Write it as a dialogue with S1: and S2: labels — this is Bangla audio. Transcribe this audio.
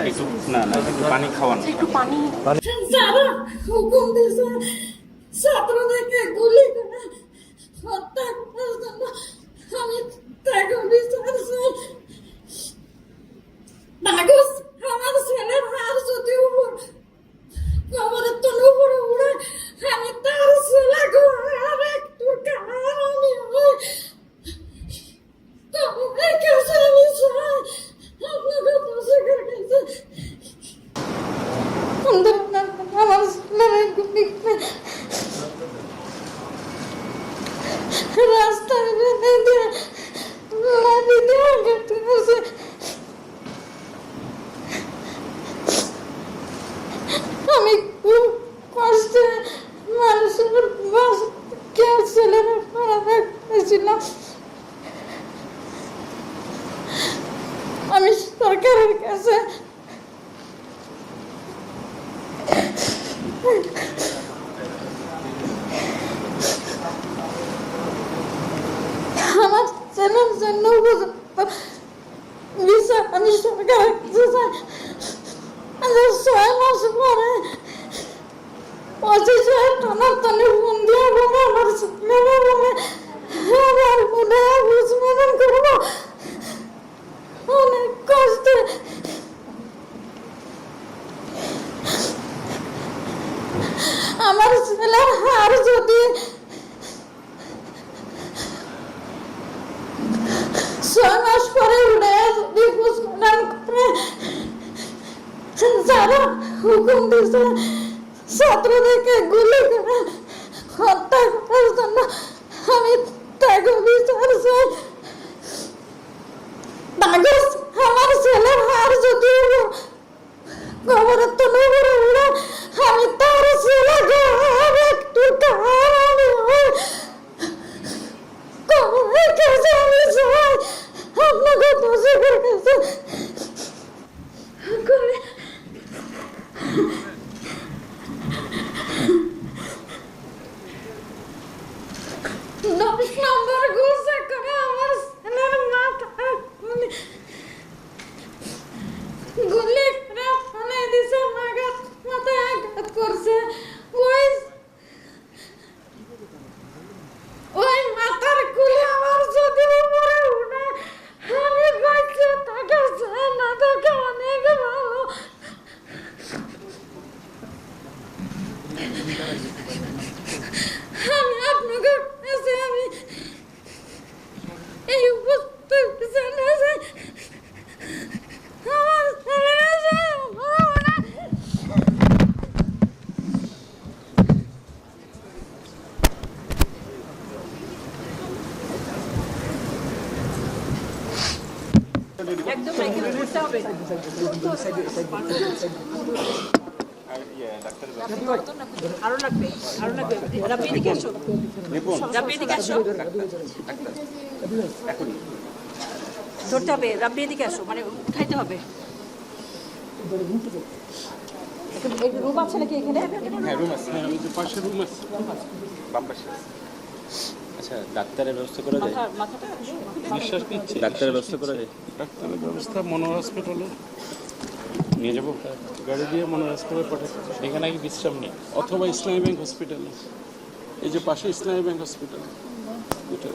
S1: একটু না না একটু পানি খাওয়ান,
S2: একটু পানি।
S3: যারা হুকুম দিয়েছে ছাত্রদেরকে গুলি করে হত্যা করার জন্য আমি তাকে বিচার চাই। নাগস আমার ছেলের হার যদি উপর কবরের তলে উপরে উড়ে আমি তার ছেলেকে আর একটু কার আমি হই তোমার কাছে আমি চাই আপনাকে দোষের কাছে আমার ছেলের গুলি রাস্তায় বেঁধে দিয়ে লাঠি দিয়ে আঘাত করেছে। আমি খুব কষ্টে মানুষের কেউ ছেলেরা পড়াতে করেছিলাম। আমি সরকারের কাছে আমার ছেলের জন্য উপযুক্ত বিচার আমি সরকারের কাছে চাই। 6 মাস পরে 25 টানাটানি ফোন দিয়ে বলে আমার ছেলেরা বলে আমার মনে বুঝমেন করবো অনেক কষ্টে। আমার ছেলের হার যদি 6 মাস পরে উঠে যদি বুঝমেন করে যারা হুকুম দিয়েছে ছাত্রদেরকে গুলি করে হত্যা করার জন্য আমি তাকে বিচার চাই। আমার ছেলের হার যদি কবরের তলে উপরে উড়ে আমি তার ছেলেকে আর একটু কার আমি হই কবরের কাছে আমি চাই আপনাকে দোষের কাছে করে 10 নম্বর গুছে করে আমার ছেলের মাথা গুলি করে ফেলে দিছে। মাথায় আঘাত করছে। ওই মাথার গুলি আমার যদি উপরে উঠে আমি বাঁচে তাকে চাই না, তাকে অনেক ভালো। আমি আপনাকে কাছে আমি এই উপস্থিত জানা যায় আমার ছেলে
S2: একদম এখানে করতে হবে। আরো লাগবে, আরো লাগবে। রাব্বি এদিকে আসো, রাব্বি এদিকে আসো, ধরতে হবে। রাব্বি এদিকে আসো, মানে উঠাইতে হবে। রুম আছে নাকি এখানে?
S1: হ্যাঁ রুম আছে, পাশে রুম আছে, বাম পাশে। আচ্ছা ডাক্তারের ব্যবস্থা করা যায়?
S4: নিঃশ্বাস নিচ্ছে,
S1: ডাক্তারের ব্যবস্থা করা যায়?
S4: ডাক্তারের ব্যবস্থা মনোহর হসপিটালে নিয়ে যাবো, গাড়ি দিয়ে মনোহর হসপিটালে পাঠাতে। এখানে আগে বিশ্রাম নেই, অথবা ইসলামী ব্যাংক হসপিটালে, এই যে পাশে ইসলামী ব্যাংক হসপিটাল ওইটা।